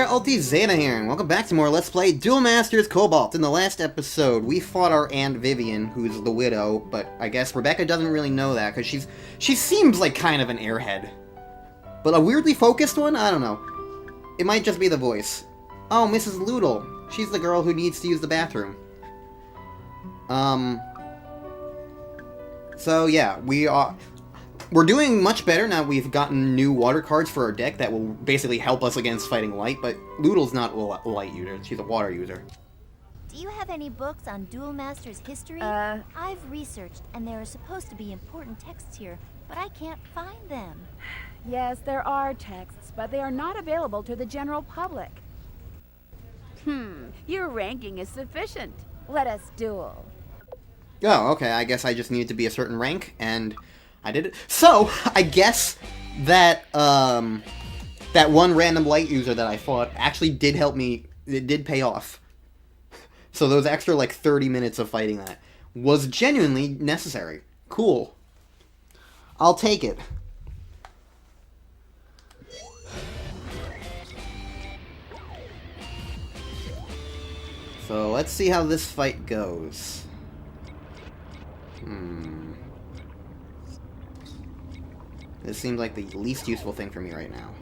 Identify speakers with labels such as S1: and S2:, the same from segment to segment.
S1: Ulti Zeta here, and welcome back to more Let's Play Duel Masters Cobalt. In the last episode, we fought our Aunt Vivian, who's the widow, but I guess Rebecca doesn't really know that, because she seems like kind of an airhead. But a weirdly focused one? I don't know. It might just be the voice. Oh, Mrs. Loodle. She's the girl who needs to use the bathroom. So yeah, we're doing much better now. We've gotten new water cards for our deck that will basically help us against fighting light, but Loodle's not a light user, she's a water user.
S2: Do you have any books on Duel Masters history? I've researched, and there are supposed to be important texts here, but I can't find them.
S3: Yes, there are texts, but they are not available to the general public. Your ranking is sufficient. Let us duel.
S1: Oh, okay, I guess I just needed to be a certain rank, and I did it. So, I guess that, that one random light user that I fought actually did help me. It did pay off. So those extra, like, 30 minutes of fighting that was genuinely necessary. Cool. I'll take it. So, let's see how this fight goes. This seems like the least useful thing for me right now.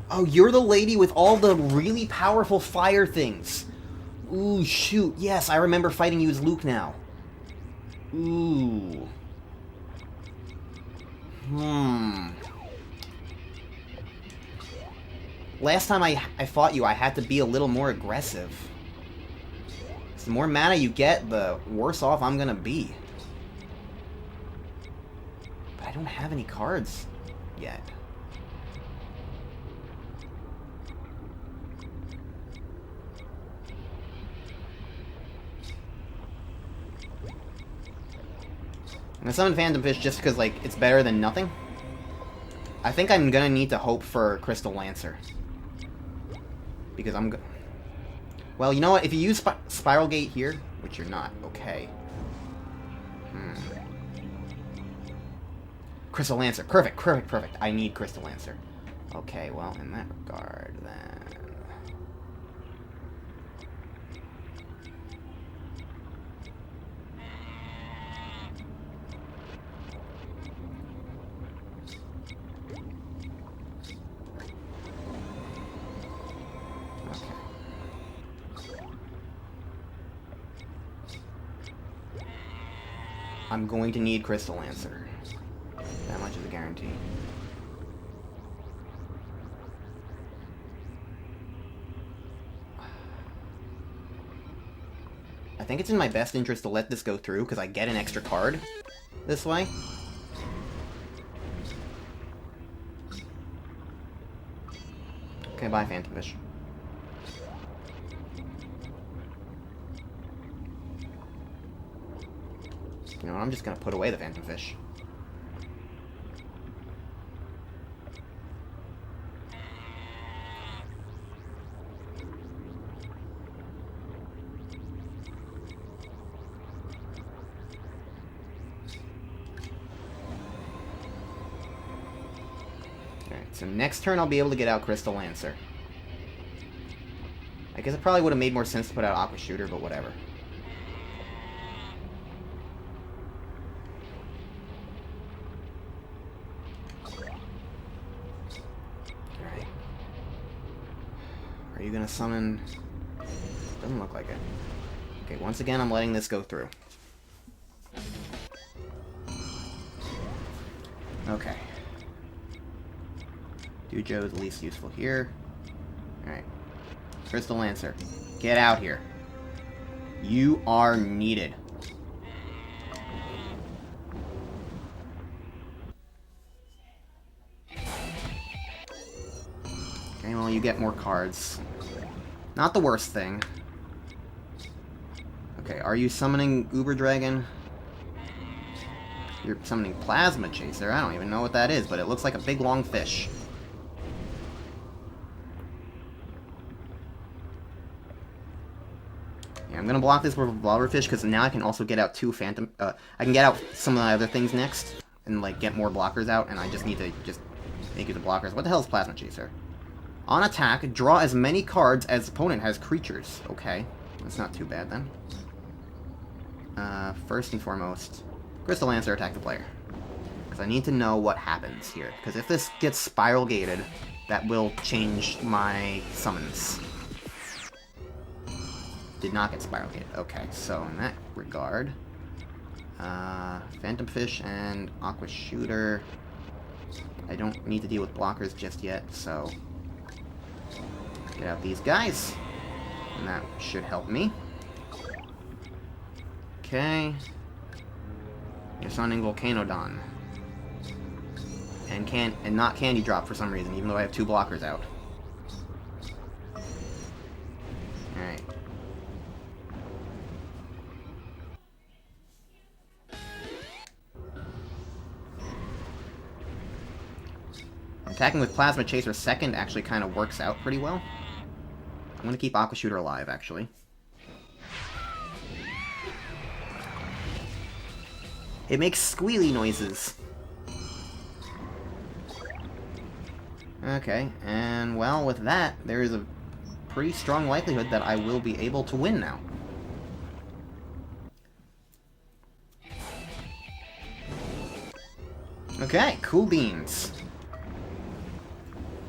S1: Oh, you're the lady with all the really powerful fire things. Ooh, shoot. Yes, I remember fighting you as Luke now. Ooh. Last time I fought you, I had to be a little more aggressive. The more mana you get, the worse off I'm gonna be. But I don't have any cards yet. I'm gonna summon Phantom Fish just because, like, it's better than nothing. I think I'm gonna need to hope for Crystal Lancer. Because well, you know what? If you use Spiral Gate here, which you're not, okay. Crystal Lancer. Perfect, perfect, perfect. I need Crystal Lancer. Okay, well, in that regard, then... I'm going to need Crystal Lancer. That much is a guarantee. I think it's in my best interest to let this go through, because I get an extra card this way. Okay, bye, Phantom Fish. You know what, I'm just gonna put away the Phantom Fish. Alright, so next turn I'll be able to get out Crystal Lancer. I guess it probably would have made more sense to put out Aqua Shooter, but whatever. Are you gonna summon? Doesn't look like it. Okay, once again, I'm letting this go through. Okay. Dujo's least useful here. Alright. Crystal Lancer, get out here. You are needed. Okay, well, you get more cards. Not the worst thing. Okay, are you summoning Uber Dragon? You're summoning Plasma Chaser. I don't even know what that is, but it looks like a big long fish. Yeah, I'm gonna block this with Revolver Fish because now I can also get out two Phantom. I can get out some of the other things next. and, like, get more blockers out, and I just need to just make use of blockers. What the hell is Plasma Chaser? On attack, draw as many cards as opponent has creatures. Okay, that's not too bad then. First and foremost, Crystal Lancer, attack the player. Because I need to know what happens here. Because if this gets Spiral Gated, that will change my summons. Did not get Spiral Gated. Okay, so in that regard, Phantom Fish and Aqua Shooter. I don't need to deal with blockers just yet, so get out these guys. And that should help me. Okay. Sonic Volcanodon. And not Candy Drop for some reason, even though I have 2 blockers out. Alright. Attacking with Plasma Chaser second actually kind of works out pretty well. I'm going to keep Aqua Shooter alive, actually. It makes squealy noises. Okay, and well, with that, there is a pretty strong likelihood that I will be able to win now. Okay, cool beans.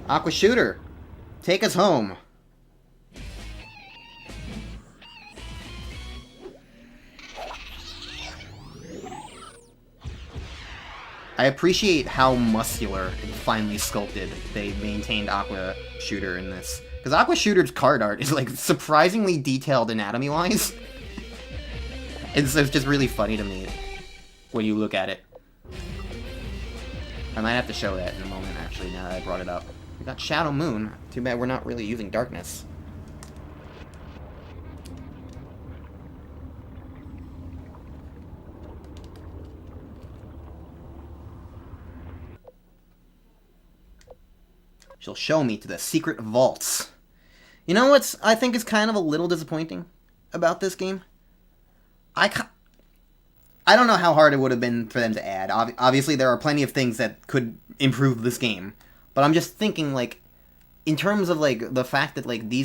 S1: Aqua Shooter, take us home. I appreciate how muscular and finely sculpted they maintained Aqua Shooter in this. Because Aqua Shooter's card art is, like, surprisingly detailed anatomy-wise. It's just really funny to me when you look at it. I might have to show that in a moment, actually, now that I brought it up. We got Shadow Moon. Too bad we're not really using Darkness. She'll show me to the secret vaults. You know what's I think is kind of a little disappointing about this game? I don't know how hard it would have been for them to add. Obviously, there are plenty of things that could improve this game. But I'm just thinking, like, in terms of, like, the fact that, like, the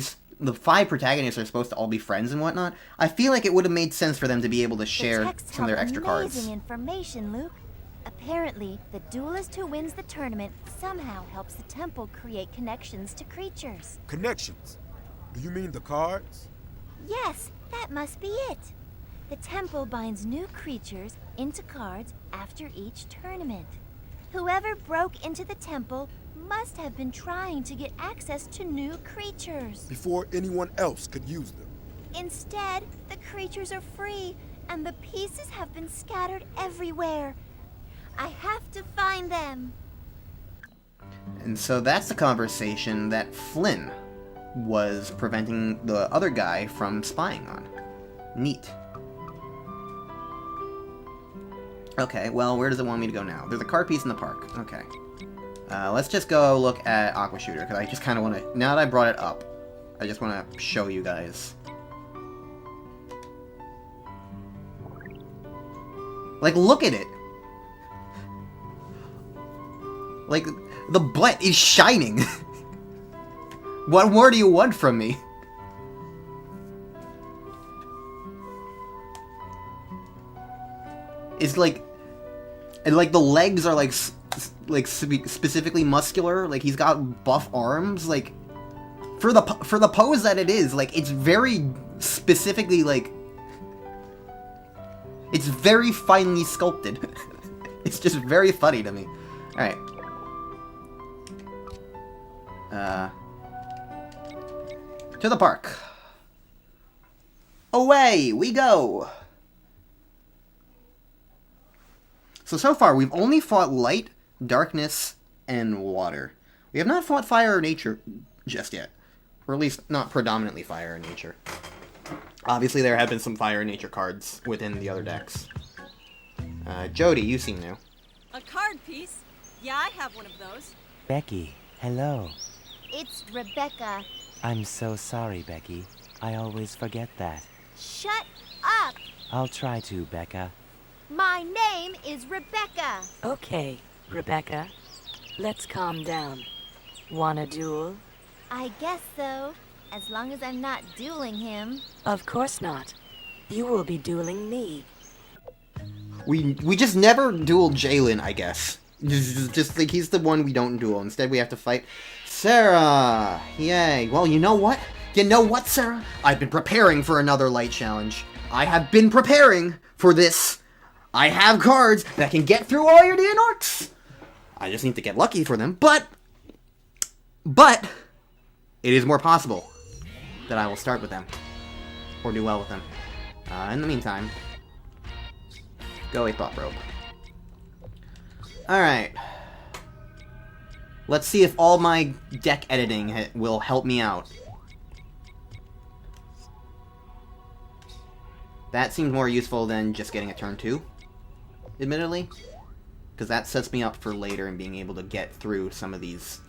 S1: 5 protagonists are supposed to all be friends and whatnot, I feel like it would have made sense for them to be able to share some of their extra cards.
S2: Amazing information, Luke. Apparently, the duelist who wins the tournament somehow helps the temple create connections to creatures.
S4: Connections? Do you mean the cards?
S2: Yes, that must be it. The temple binds new creatures into cards after each tournament. Whoever broke into the temple must have been trying to get access to new creatures.
S4: Before anyone else could use them.
S2: Instead, the creatures are free, and the pieces have been scattered everywhere. I have to find them.
S1: And so that's the conversation that Flynn was preventing the other guy from spying on. Neat. Okay, well, where does it want me to go now? There's a card piece in the park. Okay. Let's just go look at Aqua Shooter, because I just kind of want to... Now that I brought it up, I just want to show you guys. Like, look at it! Like, the butt is shining! What more do you want from me? It's like... And, like, the legs are, like, specifically muscular. Like, he's got buff arms. Like, for the pose that it is, like, it's very specifically, like... It's very finely sculpted. It's just very funny to me. Alright. To the park. Away we go! So far, we've only fought light, darkness, and water. We have not fought fire or nature just yet. Or at least, not predominantly fire or nature. Obviously, there have been some fire and nature cards within the other decks. Jody, you seem new.
S5: A card piece? Yeah, I have one of those.
S6: Becky, hello.
S2: It's Rebecca.
S6: I'm so sorry, Becky. I always forget that.
S2: Shut up!
S6: I'll try to, Becca.
S2: My name is Rebecca.
S7: Okay, Rebecca. Let's calm down. Want a duel?
S2: I guess so, as long as I'm not dueling him.
S7: Of course not. You will be dueling me.
S1: We just never duel Jalen, I guess. Just like he's the one we don't duel. Instead, we have to fight Sarah. Yay. Well, you know what? You know what, Sarah? I've been preparing for another light challenge. I have been preparing for this. I have cards that can get through all your Dianorks. I just need to get lucky for them. But it is more possible that I will start with them or do well with them. In the meantime, go a Thought Probe. Alright. Let's see if all my deck editing will help me out. That seems more useful than just getting a turn 2, admittedly. Because that sets me up for later and being able to get through some of these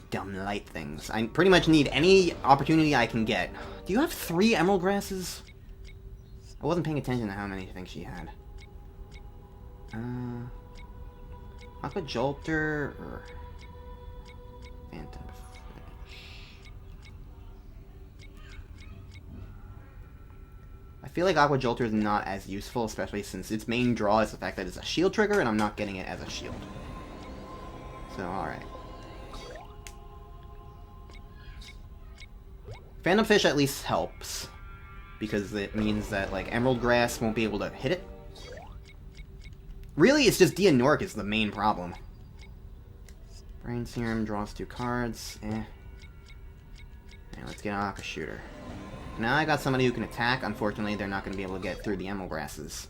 S1: dumb light things. I pretty much need any opportunity I can get. Do you have 3 Emerald Grasses? I wasn't paying attention to how many things she had. Aqua Jolter or Phantom Fish. I feel like Aqua Jolter is not as useful, especially since its main draw is the fact that it's a shield trigger, and I'm not getting it as a shield. So, alright. Phantom Fish at least helps, because it means that, like, Emerald Grass won't be able to hit it. Really, it's just Dianork is the main problem. Brain Serum draws 2 cards. And let's get an Aqua Shooter. Now I got somebody who can attack. Unfortunately, they're not going to be able to get through the Emerald Grasses.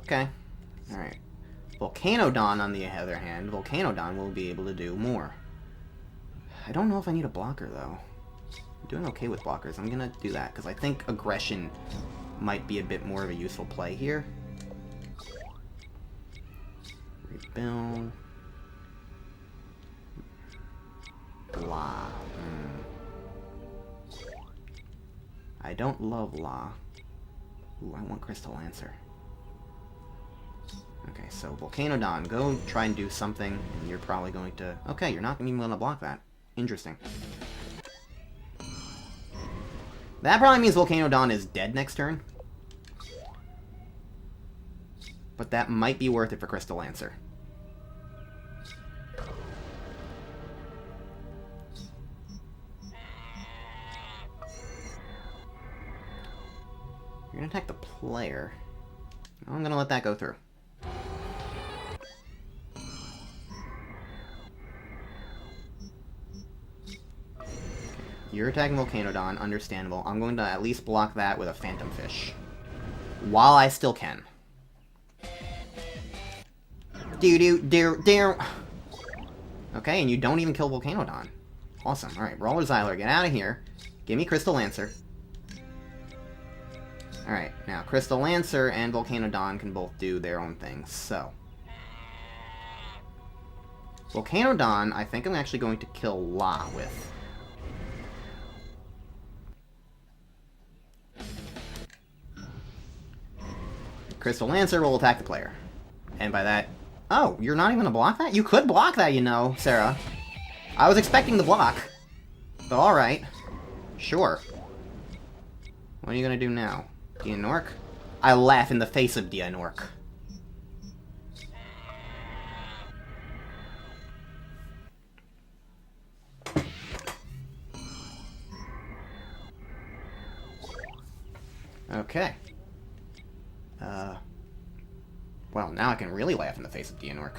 S1: Okay. Alright. Volcanodon, on the other hand, Volcanodon will be able to do more. I don't know if I need a blocker, though. I'm doing okay with blockers. I'm gonna do that, because I think Aggression might be a bit more of a useful play here. Rebuild. La. I don't love La. Ooh, I want Crystal Lancer. Okay, so Volcanodon, go try and do something, and you're probably going to... Okay, you're not even going to block that. Interesting. That probably means Volcanodon is dead next turn. But that might be worth it for Crystal Lancer. You're going to attack the player. I'm going to let that go through. You're attacking Volcanodon, understandable. I'm going to at least block that with a Phantom Fish. While I still can. Do. Okay, and you don't even kill Volcanodon. Awesome. Alright, Roller Xyler, get out of here. Give me Crystal Lancer. Alright, now Crystal Lancer and Volcanodon can both do their own things, so. Volcanodon, I think I'm actually going to kill La with. Crystal Lancer will attack the player. And by that... Oh, you're not even gonna block that? You could block that, you know, Sarah. I was expecting the block. But alright. Sure. What are you gonna do now? Dianork? I laugh in the face of Dianork. Okay. Well, now I can really laugh in the face of Dianork.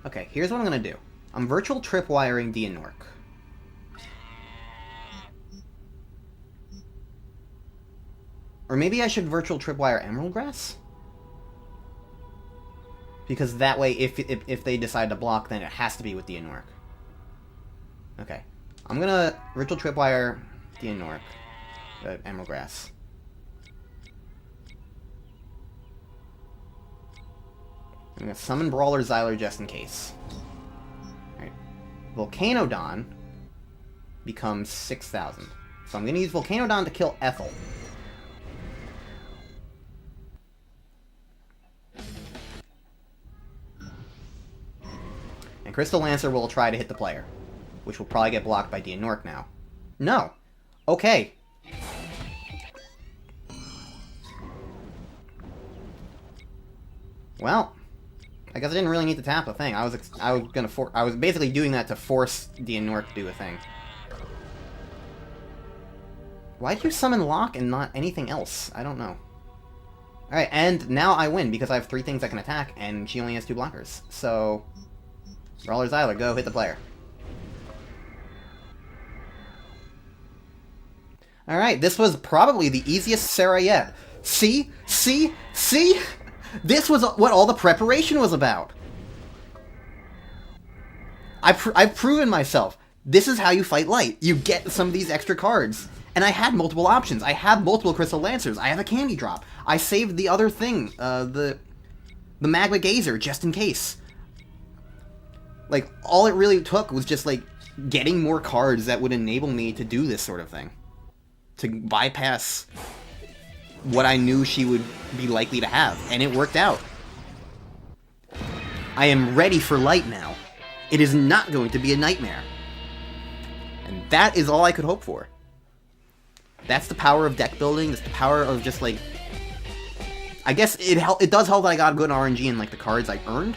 S1: Okay, here's what I'm gonna do. I'm virtual tripwiring Dianork. Or maybe I should virtual tripwire Emerald Grass? Because that way, if they decide to block, then it has to be with Dianork. Okay. I'm gonna Ritual Tripwire Dianork. Emerald Grass. I'm gonna summon Brawler Xyler just in case. Alright. Volcanodon becomes 6,000. So I'm gonna use Volcanodon to kill Ethel. And Crystal Lancer will try to hit the player, which will probably get blocked by Dianork now. No! Okay. Well, I guess I didn't really need to tap the thing. I was basically doing that to force Dianork to do a thing. Why'd you summon Locke and not anything else? I don't know. Alright, and now I win because I have 3 things that can attack, and she only has 2 blockers. So, Brawler Xyler, go hit the player. Alright, this was probably the easiest Sarah yet. See? See? See? This was what all the preparation was about. I've proven myself. This is how you fight light. You get some of these extra cards. And I had multiple options. I have multiple Crystal Lancers. I have a Candy Drop. I saved the other thing, the Magma Gazer, just in case. Like, all it really took was just, like, getting more cards that would enable me to do this sort of thing. To bypass what I knew she would be likely to have, and it worked out. I am ready for light now. It is not going to be a nightmare. And that is all I could hope for. That's the power of deck building, it's the power of just, like... I guess it does help that I got good RNG in, like, the cards I earned.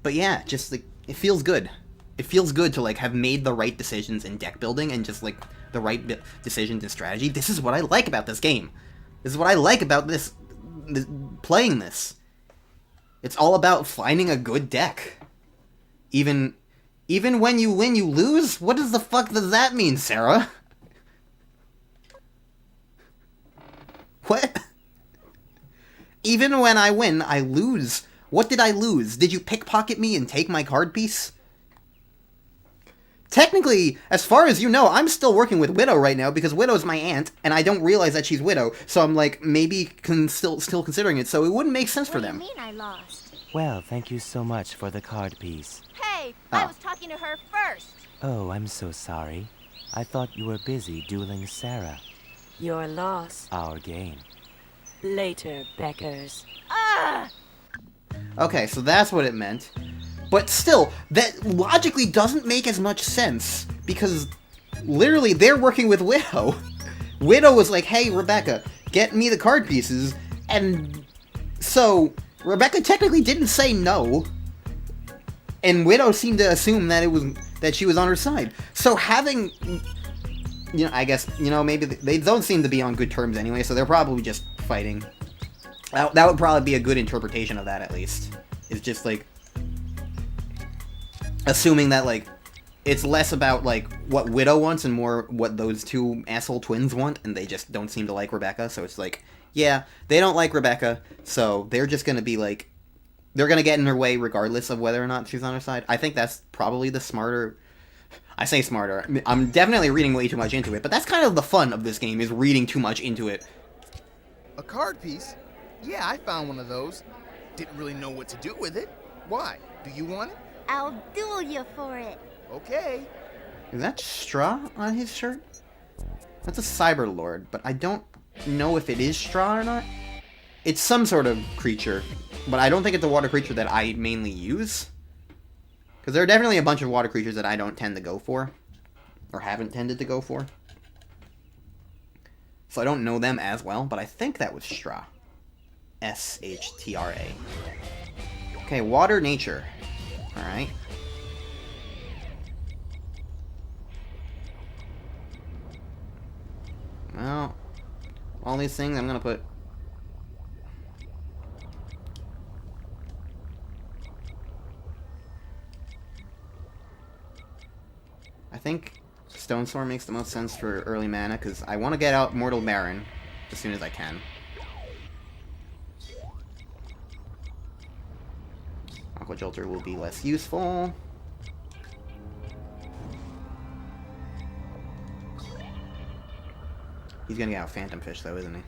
S1: But yeah, just, like, it feels good. It feels good to, like, have made the right decisions in deck building and just, like, the right decisions in strategy. This is what I like about this game. This is what I like about this playing this. It's all about finding a good deck. Even when you win, you lose? What the fuck does that mean, Sarah? What? Even when I win, I lose. What did I lose? Did you pickpocket me and take my card piece? Technically, as far as you know, I'm still working with Widow right now because Widow's my aunt, and I don't realize that she's Widow, so I'm, like, maybe still considering it, so it wouldn't make sense for them.
S2: What do you mean I lost?
S6: Well, thank you so much for the card piece.
S2: Hey,
S1: Oh.
S2: I was talking to her first.
S6: Oh, I'm so sorry. I thought you were busy dueling Sarah.
S7: Your loss.
S6: Our game.
S7: Later, Beckers.
S2: Ah!
S1: Okay, so that's what it meant. But still, that logically doesn't make as much sense, because literally they're working with Widow. Widow was like, hey, Rebecca, get me the card pieces, and so Rebecca technically didn't say no, and Widow seemed to assume that she was on her side. So having, you know, I guess, you know, maybe they don't seem to be on good terms anyway, so they're probably just fighting. That would probably be a good interpretation of that, at least. It's just, like, assuming that, like, it's less about, like, what Widow wants and more what those two asshole twins want, and they just don't seem to like Rebecca, so it's like, yeah, they don't like Rebecca, so they're just gonna be, like, they're gonna get in her way regardless of whether or not she's on her side. I think that's probably the smarter... I say smarter. I'm definitely reading way too much into it, but that's kind of the fun of this game, is reading too much into it.
S8: A card piece? Yeah, I found one of those. Didn't really know what to do with it. Why? Do you want it?
S2: I'll duel you for it.
S8: Okay.
S1: Is that straw on his shirt? That's a Cyber Lord, but I don't know if it is straw or not. It's some sort of creature, but I don't think it's a water creature that I mainly use. Because there are definitely a bunch of water creatures that I don't tend to go for, or haven't tended to go for. So I don't know them as well, but I think that was straw. S-H-T-R-A. Okay, water nature. Alright. Well, all these things I'm gonna put... I think Stone Sword makes the most sense for early mana, because I want to get out Mortal Baron as soon as I can. Jolter will be less useful. He's gonna get out Phantom Fish, though, isn't he?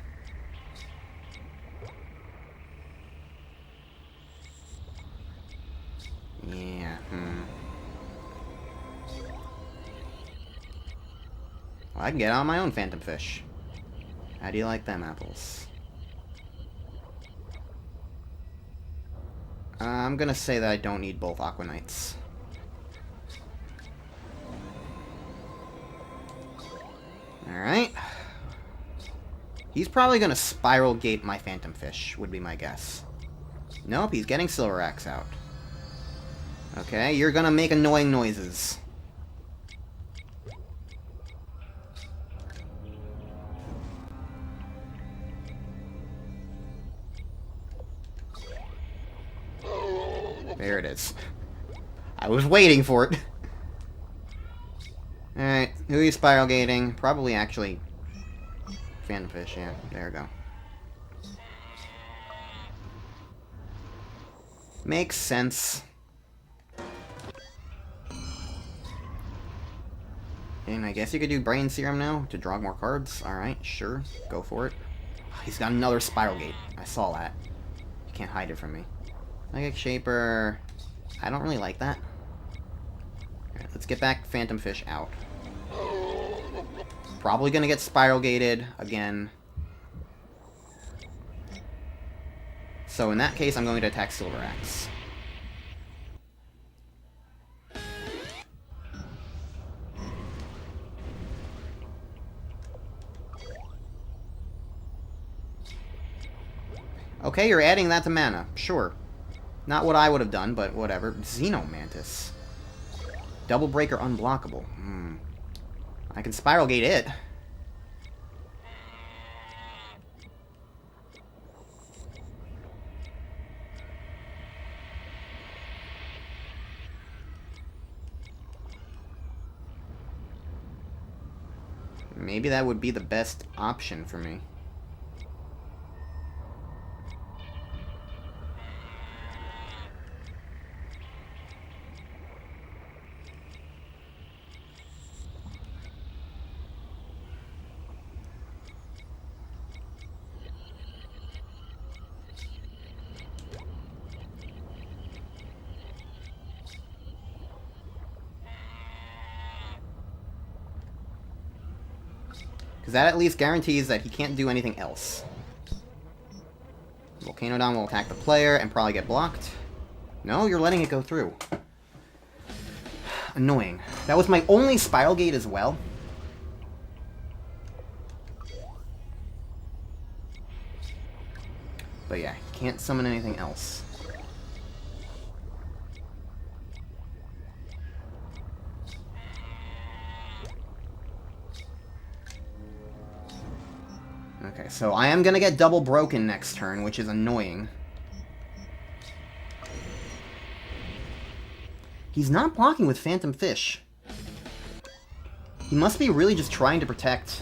S1: Yeah, Well, I can get out my own Phantom Fish. How do you like them apples? I'm gonna say that I don't need both Aqua Knights. Alright. He's probably gonna Spiral Gate my Phantom Fish, would be my guess. Nope, he's getting Silver Axe out. Okay, you're gonna make annoying noises. There it is. I was waiting for it. Alright, who are you Spiral Gating? Probably actually Phantom Fish, yeah, there we go. Makes sense. And I guess you could do Brain Serum now to draw more cards. Alright, sure. Go for it. He's got another Spiral Gate. I saw that. You can't hide it from me. Psychic Shaper. I don't really like that. Alright, let's get back Phantom Fish out. Probably gonna get Spiral Gated again. So in that case, I'm going to attack Silver Axe. Okay, you're adding that to mana. Sure. Not what I would have done, but whatever. Xenomantis. Double Breaker unblockable. I can Spiral Gate it. Maybe that would be the best option for me. Because that at least guarantees that he can't do anything else. Volcano Dawn will attack the player and probably get blocked. No, you're letting it go through. Annoying. That was my only Spiral Gate as well. But yeah, can't summon anything else. Okay, so I am gonna get double broken next turn, which is annoying. He's not blocking with Phantom Fish. He must be really just trying to protect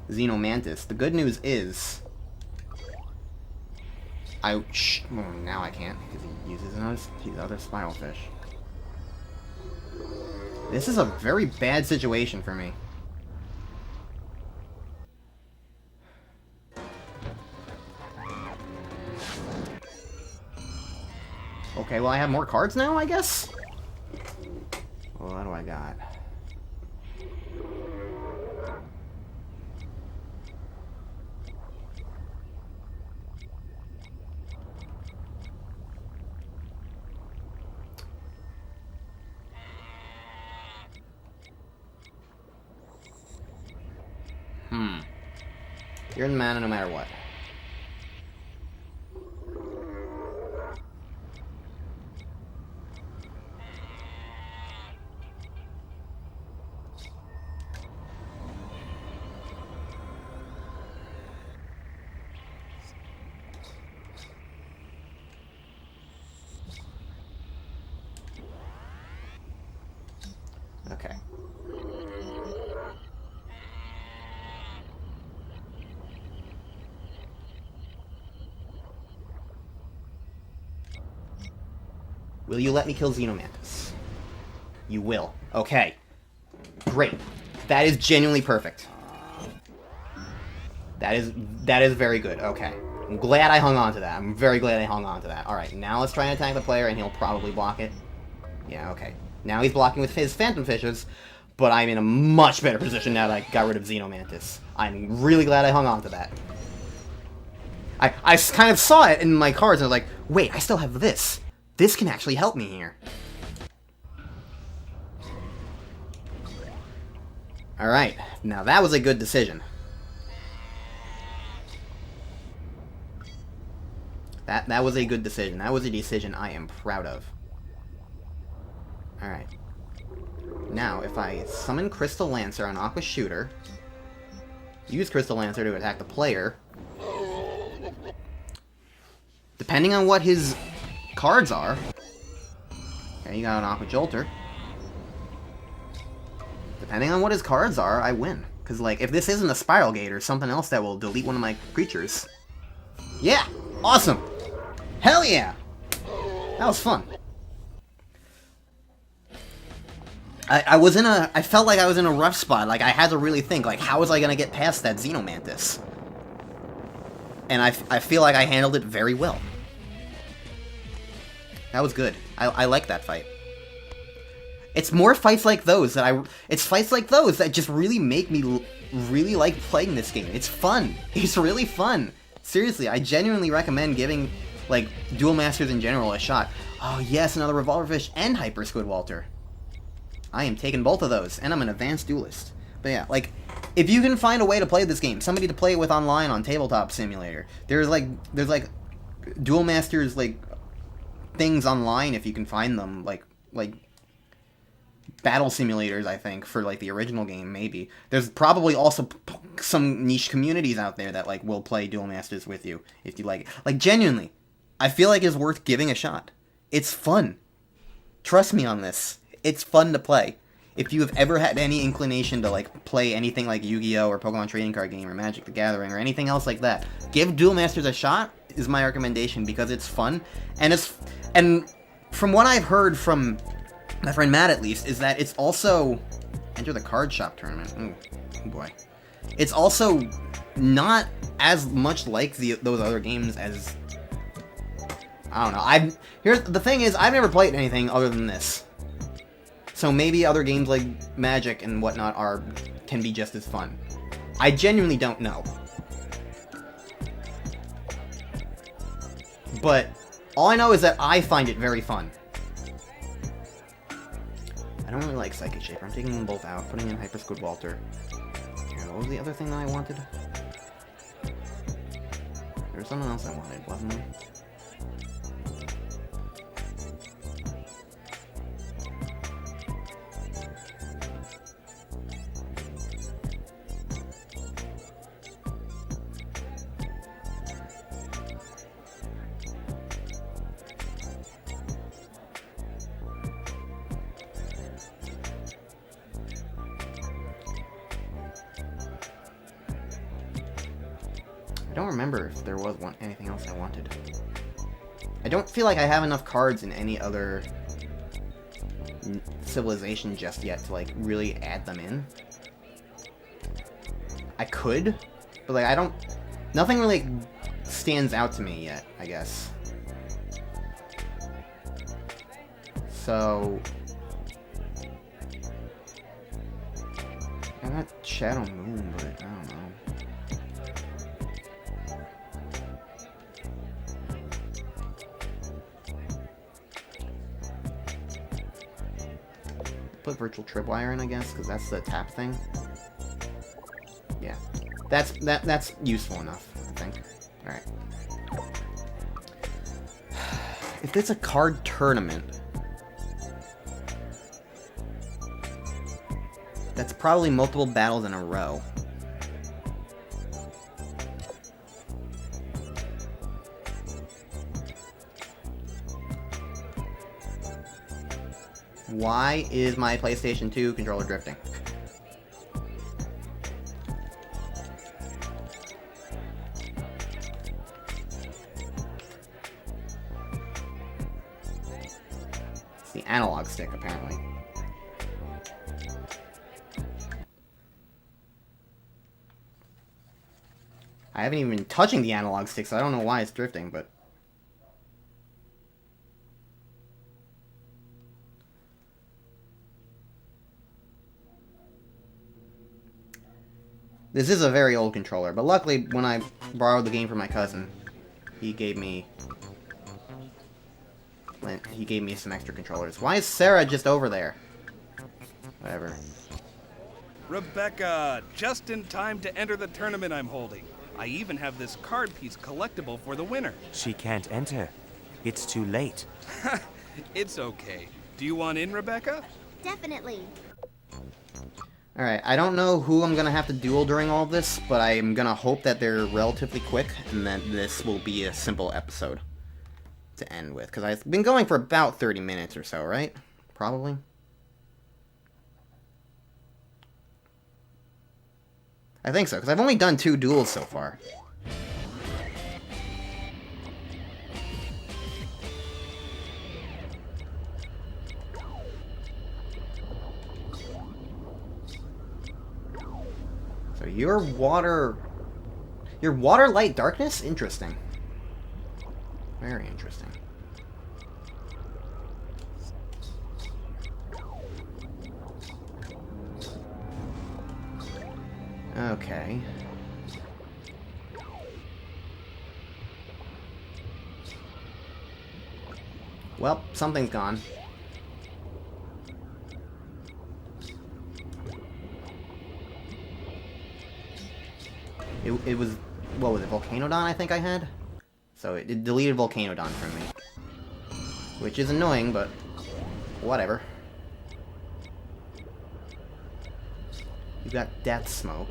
S1: Xenomantis. The good news is... Ouch. Well, now I can't, because he uses his other Spiral Fish. This is a very bad situation for me. Okay, well I have more cards now, I guess? Well, what do I got? You're in the mana no matter what. Okay. Will you let me kill Xenomantis? You will. Okay. Great. That is genuinely perfect. That is very good. Okay. I'm glad I hung on to that. I'm very glad I hung on to that. Alright, now let's try and attack the player, and he'll probably block it. Yeah, okay. Now he's blocking with his Phantom Fishes, but I'm in a much better position now that I got rid of Xenomantis. I'm really glad I hung on to that. I kind of saw it in my cards, and I was like, wait, I still have this. This can actually help me here. Alright, now that was a good decision. That was a good decision. That was a decision I am proud of. Alright. Now, if I summon Crystal Lancer on Aqua Shooter, use Crystal Lancer to attack the player, depending on what his cards are... Okay, you got an Aqua Jolter. Depending on what his cards are, I win. Because, like, if this isn't a Spiral Gate or something else that will delete one of my creatures... Yeah! Awesome! Hell yeah! That was fun. I felt like I was in a rough spot. Like, I had to really think, like, how was I gonna get past that Xenomantis? And I feel like I handled it very well. That was good. I like that fight. It's more fights like those that it's fights like those that just really make me really like playing this game. It's fun. It's really fun. Seriously, I genuinely recommend giving, like, Duel Masters in general a shot. Oh yes, another Revolverfish and Hyper Squid Walter. I am taking both of those, and I'm an advanced duelist. But yeah, like, if you can find a way to play this game, somebody to play it with online on Tabletop Simulator, there's like Duel Masters, like, things online if you can find them, like battle simulators, I think, for, like, the original game, maybe. There's probably also some niche communities out there that, like, will play Duel Masters with you, if you like it. Like, genuinely, I feel like it's worth giving a shot. It's fun. Trust me on this. It's fun to play. If you have ever had any inclination to, like, play anything like Yu-Gi-Oh! Or Pokemon Trading Card Game or Magic the Gathering or anything else like that, give Duel Masters a shot is my recommendation because it's fun. And from what I've heard from my friend Matt, at least, is that it's also... Enter the Card Shop tournament. Oh boy. It's also not as much like those other games as... I don't know. Here's the thing is, I've never played anything other than this. So maybe other games like Magic and whatnot can be just as fun. I genuinely don't know. But all I know is that I find it very fun. I don't really like Psychic Shaper. I'm taking them both out, putting in Hyper Squid Walter. And what was the other thing that I wanted? There was something else I wanted, wasn't there? I don't remember if there was anything else I wanted. I don't feel like I have enough cards in any other civilization just yet to, like, really add them in. I could, but, like, I don't... Nothing really stands out to me yet, I guess. So... I got Shadow Moon, but I don't know. Put Virtual Tripwire in, I guess, because that's the tap thing. Yeah, that's useful enough, I think. All right. If it's a card tournament, that's probably multiple battles in a row. Why is my PlayStation 2 controller drifting? analog stick, apparently. I haven't even been touching the analog stick, so I don't know why it's drifting, but... This is a very old controller, but luckily, when I borrowed the game from my cousin, he gave me some extra controllers. Why is Sarah just over there? Whatever.
S9: Rebecca, just in time to enter the tournament I'm holding. I even have this card piece collectible for the winner.
S6: She can't enter. It's too late.
S9: It's okay. Do you want in, Rebecca?
S2: Definitely.
S1: Alright, I don't know who I'm gonna have to duel during all this, but I'm gonna hope that they're relatively quick, and that this will be a simple episode to end with. Because I've been going for about 30 minutes or so, right? Probably. I think so, because I've only done 2 duels so far. So your water light darkness? Interesting. Very interesting. Okay. Well, something's gone. It was, what was it, Volcanodon I think I had? So it deleted Volcanodon from me. Which is annoying, but whatever. You've got Death Smoke.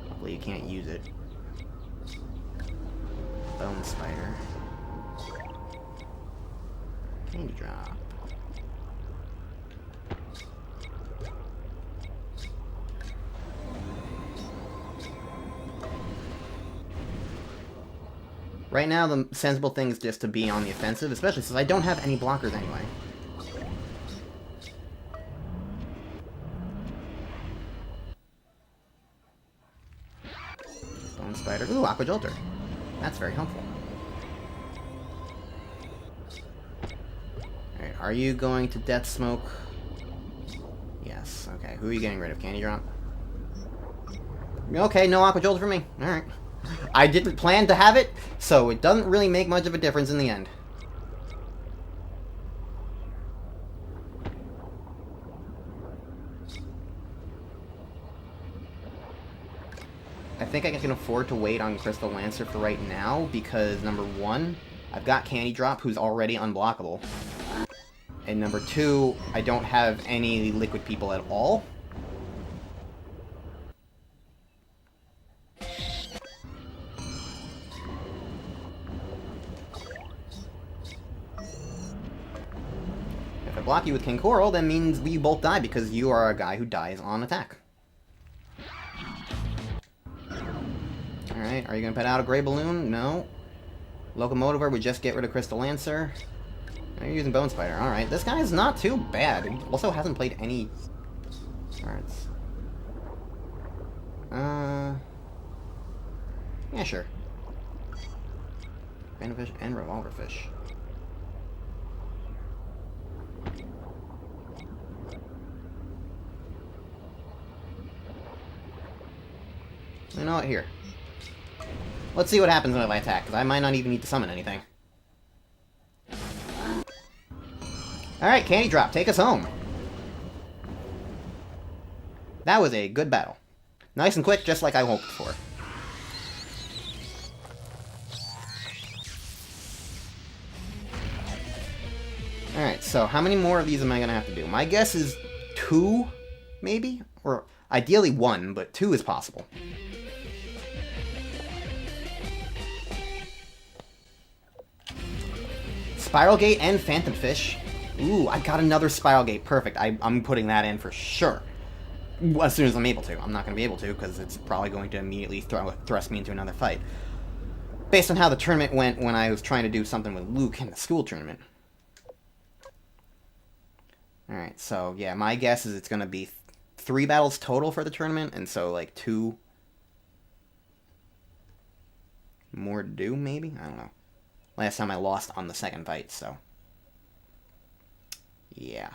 S1: Hopefully you can't use it. Bone Spider. Candy Drop. Right now, the sensible thing is just to be on the offensive, especially since I don't have any blockers anyway. Bone Spider. Ooh, Aqua Jolter. That's very helpful. Alright, are you going to Death Smoke? Yes, okay. Who are you getting rid of? Candy Drop? Okay, no Aqua Jolter for me. Alright. I didn't plan to have it, so it doesn't really make much of a difference in the end. I think I can afford to wait on Crystal Lancer for right now, because number 1, I've got Candy Drop, who's already unblockable. And number 2, I don't have any liquid people at all. If I block you with King Coral, that means we both die because you are a guy who dies on attack. Alright, are you going to put out a Gray Balloon? No. Locomotiver would just get rid of Crystal Lancer. Now you're using Bone Spider. Alright, this guy is not too bad. He also hasn't played any cards. Yeah, sure. Bannerfish and Revolverfish. You know what? Here. Let's see what happens when I attack, because I might not even need to summon anything. Alright, Candy Drop, take us home. That was a good battle. Nice and quick, just like I hoped for. Alright, so how many more of these am I going to have to do? My guess is 2, maybe? Or ideally 1, but 2 is possible. Spiral Gate and Phantom Fish. Ooh, I got another Spiral Gate. Perfect. I'm putting that in for sure. As soon as I'm able to. I'm not going to be able to, because it's probably going to immediately thrust me into another fight. Based on how the tournament went when I was trying to do something with Luke in the school tournament. Alright, so yeah, my guess is it's gonna be 3 battles total for the tournament, and so like 2 more to do, maybe? I don't know. Last time I lost on the second fight, so yeah.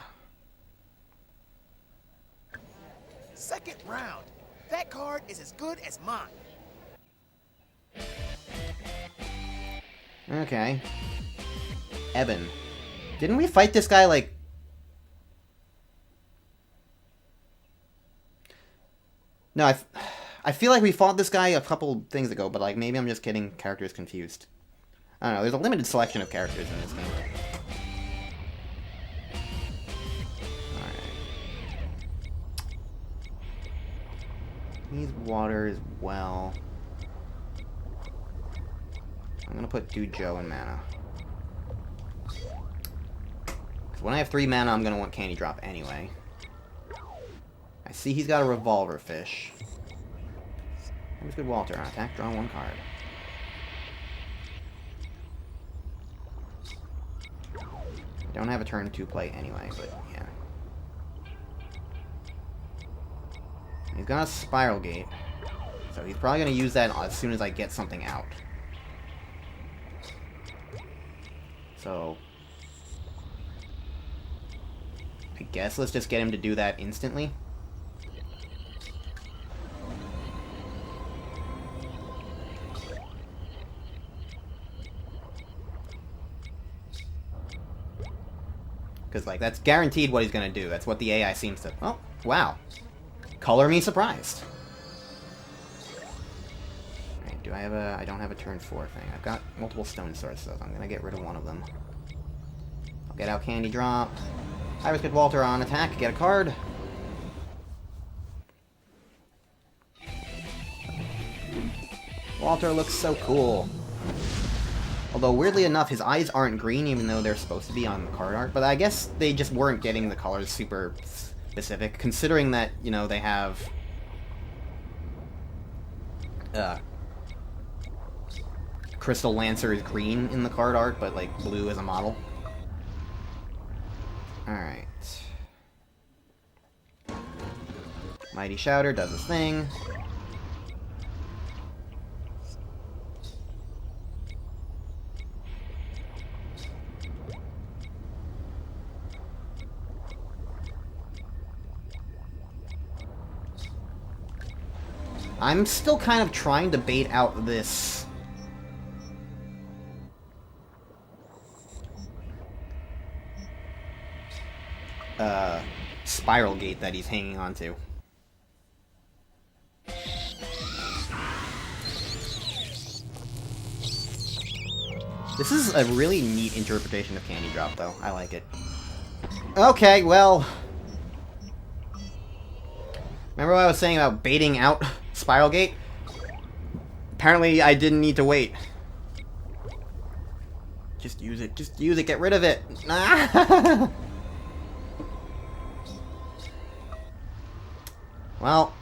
S8: Second round. That card is as good as mine.
S1: Okay. Evan. Didn't we fight this guy, like... No, I feel like we fought this guy a couple things ago, but, like, maybe I'm just getting characters confused. I don't know, there's a limited selection of characters in this game. Alright. Needs water as well. I'm gonna put Dude Joe in mana. Because when I have 3 mana, I'm gonna want Candy Drop anyway. I see he's got a Revolver Fish. Here's good Walter on attack, draw 1 card. I don't have a turn 2 play anyway, but yeah. He's got a Spiral Gate, so he's probably gonna use that as soon as I get something out. So, I guess let's just get him to do that instantly. Because, like, that's guaranteed what he's going to do. That's what the AI seems to... Oh, wow. Color me surprised. Alright, do I have a... I don't have a turn 4 thing. I've got multiple stone swords, so I'm going to get rid of one of them. I'll get out Candy Drop. Iris get Walter on attack, get a card. Walter looks so cool. Although, weirdly enough, his eyes aren't green, even though they're supposed to be on the card art. But I guess they just weren't getting the colors super specific, considering that, you know, they have... Crystal Lancer is green in the card art, but, like, blue as a model. Alright. Mighty Shouter does his thing. I'm still kind of trying to bait out this... Spiral Gate that he's hanging onto. This is a really neat interpretation of Candy Drop, though. I like it. Okay, well... Remember what I was saying about baiting out Spiral Gate? Apparently I didn't need to wait. Just use it. Just use it. Get rid of it. Well,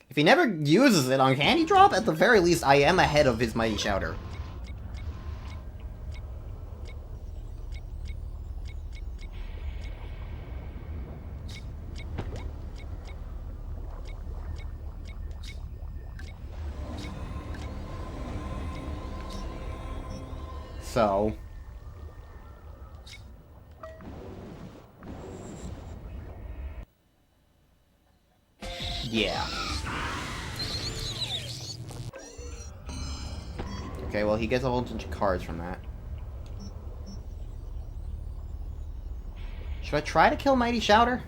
S1: if he never uses it on Candy Drop, at the very least I am ahead of his Mighty Shouter. So... yeah. Okay, well, he gets a whole bunch of cards from that. Should I try to kill Mighty Shouter?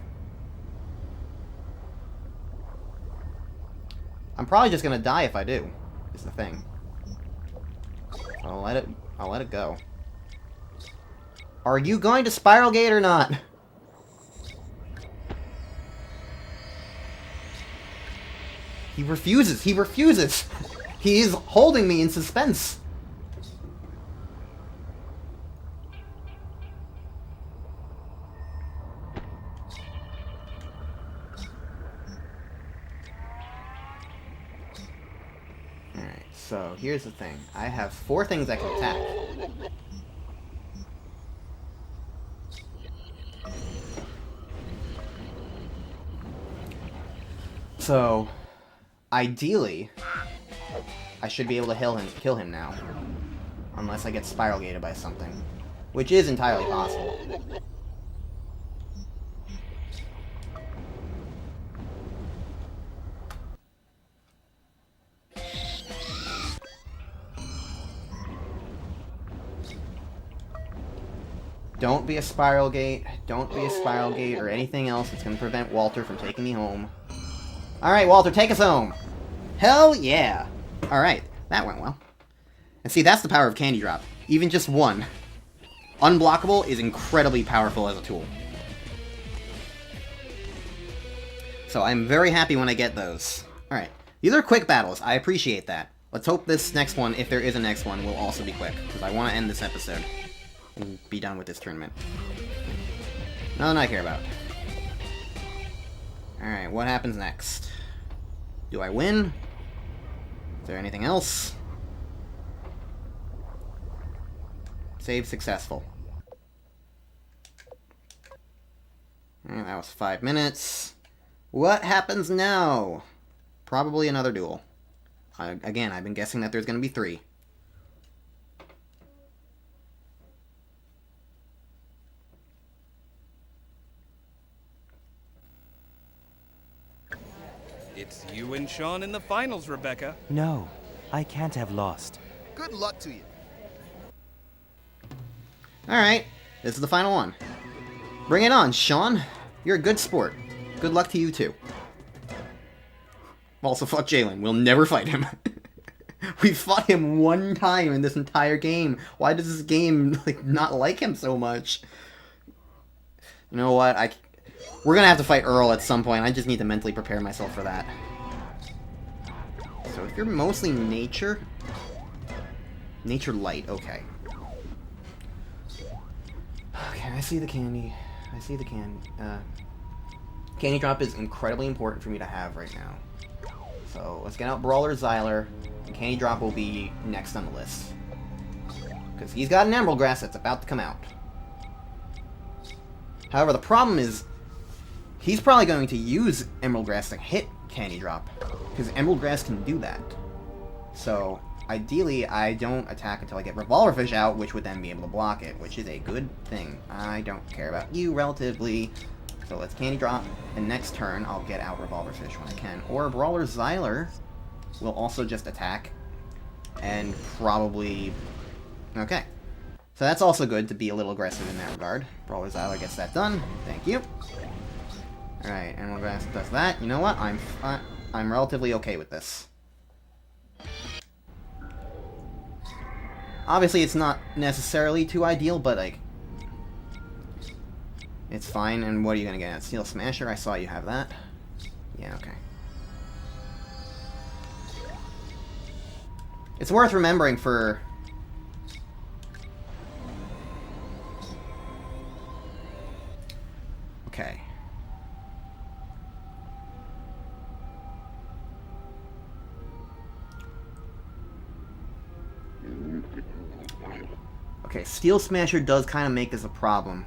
S1: I'm probably just gonna die if I do, is the thing. I'll let it go. Are you going to Spiral Gate or not? He refuses. He refuses. He is holding me in suspense. Alright, so here's the thing. I have 4 things I can attack. So, ideally, I should be able to kill him now. Unless I get spiral gated by something. Which is entirely possible. Don't be a spiral gate. Don't be a spiral gate or anything else that's going to prevent Walter from taking me home. Alright, Walter, take us home! Hell yeah! Alright, that went well. And see, that's the power of Candy Drop. Even just one. Unblockable is incredibly powerful as a tool. So I'm very happy when I get those. Alright, these are quick battles. I appreciate that. Let's hope this next one, if there is a next one, will also be quick. Because I want to end this episode. And be done with this tournament. Nothing I care about. Alright, what happens next? Do I win? Is there anything else? Save successful. Alright, that was 5 minutes. What happens now? Probably another duel. Again, I've been guessing that there's going to be 3.
S9: It's you and Sean in the finals, Rebecca.
S6: No, I can't have lost.
S8: Good luck to you.
S1: Alright, this is the final one. Bring it on, Sean. You're a good sport. Good luck to you, too. Also, fuck Jalen. We'll never fight him. We fought him one time in this entire game. Why does this game, like, not like him so much? You know what? We're gonna have to fight Earl at some point. I just need to mentally prepare myself for that. So if you're mostly nature... Nature light, okay. Okay, I see the candy. I see the candy drop is incredibly important for me to have right now. So let's get out Brawler Xyler, and Candy Drop will be next on the list. Because he's got an Emerald Grass that's about to come out. However, the problem is, he's probably going to use Emerald Grass to hit Candy Drop. Because Emerald Grass can do that. So, ideally, I don't attack until I get Revolver Fish out, which would then be able to block it, which is a good thing. I don't care about you, relatively. So let's Candy Drop, and next turn I'll get out Revolver Fish when I can. Or Brawler Xyler will also just attack, and probably... Okay. So that's also good to be a little aggressive in that regard. Brawler Xyler gets that done. Thank you. Alright, Emerald Grass does that. You know what? I'm relatively okay with this. Obviously, it's not necessarily too ideal, but, like... It's fine, and what are you gonna get? Steel Smasher? I saw you have that. Yeah, okay. It's worth remembering for... Okay. Okay, Steel Smasher does kind of make this a problem.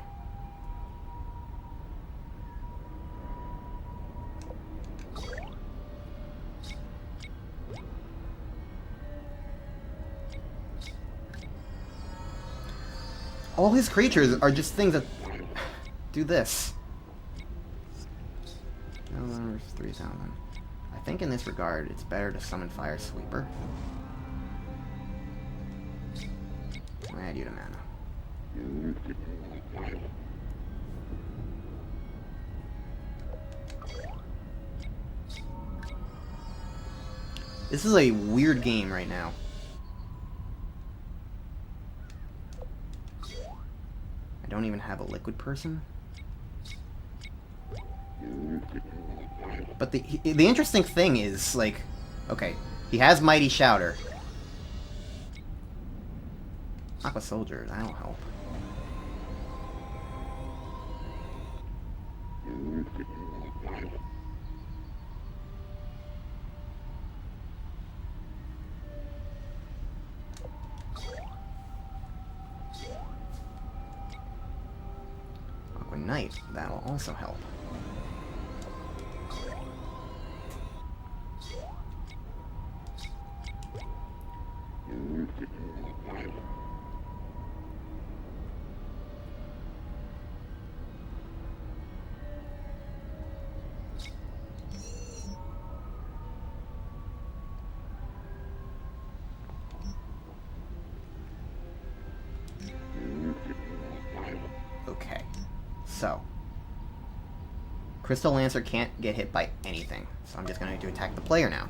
S1: All his creatures are just things that do this. 3,000. I think in this regard, it's better to summon Fire Sweeper. I add you to mana. This is a weird game right now. I don't even have a liquid person. But the interesting thing is, like, okay, he has Mighty Shouter. Aqua Soldier, that'll help. Aqua Knight, that'll also help. Okay, so Crystal Lancer can't get hit by anything, so I'm just going to attack the player now.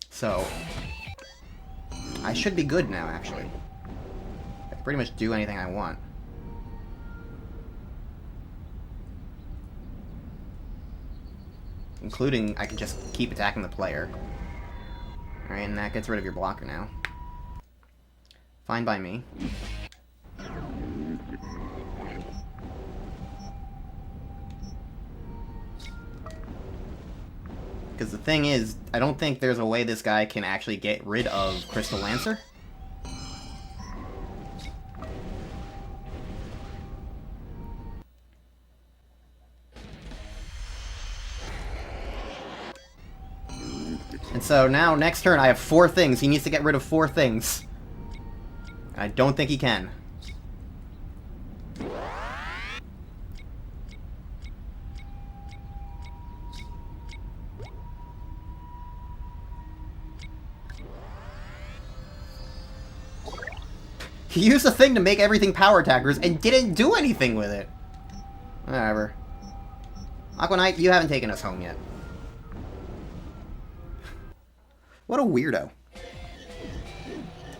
S1: So I should be good now, actually. I can pretty much do anything I want. Including, I can just keep attacking the player. Alright, and that gets rid of your blocker now. Fine by me. Because the thing is, I don't think there's a way this guy can actually get rid of Crystal Lancer. And so now, next turn, I have 4 things. He needs to get rid of 4 things. I don't think he can. He used a thing to make everything power attackers and didn't do anything with it. Whatever. Aqua Knight, you haven't taken us home yet. What a weirdo.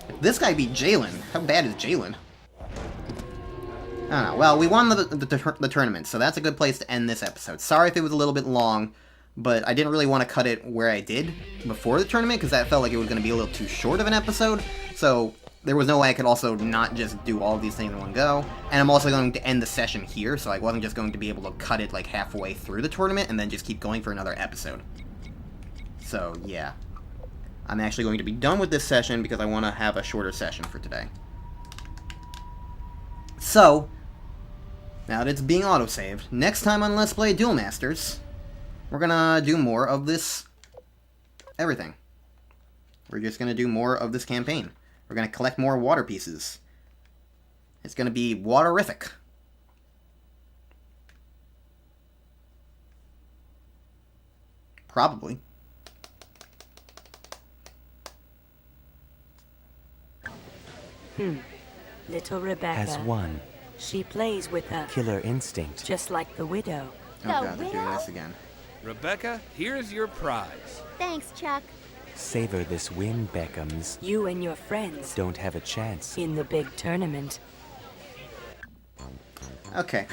S1: If this guy beat Jalen, how bad is Jalen? I don't know. Well, we won the tournament, so that's a good place to end this episode. Sorry if it was a little bit long, but I didn't really want to cut it where I did before the tournament, because that felt like it was going to be a little too short of an episode, so there was no way I could also not just do all of these things in one go. And I'm also going to end the session here, so I wasn't just going to be able to cut it like halfway through the tournament and then just keep going for another episode. So, yeah. I'm actually going to be done with this session because I want to have a shorter session for today. So, now that it's being autosaved, next time on Let's Play Duel Masters, we're gonna do more of this everything. We're just gonna do more of this campaign. We're gonna collect more water pieces. It's gonna be waterific. Probably.
S7: Little Rebecca.
S6: Has one.
S7: She plays with a
S6: Killer instinct.
S7: just like the widow.
S1: Oh god, they're doing this again.
S9: Rebecca, here's your prize.
S2: Thanks, Chuck.
S6: Savor this win, Beckhams.
S7: You and your friends
S6: Don't have a chance.
S7: in the big tournament.
S1: Okay.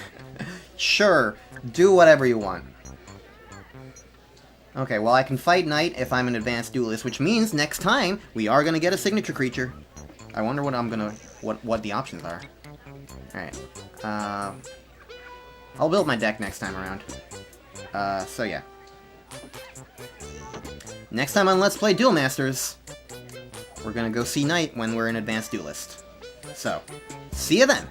S1: Sure. Do whatever you want. Okay, well I can fight Knight if I'm an advanced duelist, which means next time we are gonna get a signature creature. I wonder what I'm gonna what the options are. Alright. I'll build my deck next time around. So yeah. Next time on Let's Play Duel Masters, we're gonna go see Knight when we're an advanced duelist. So, see you then!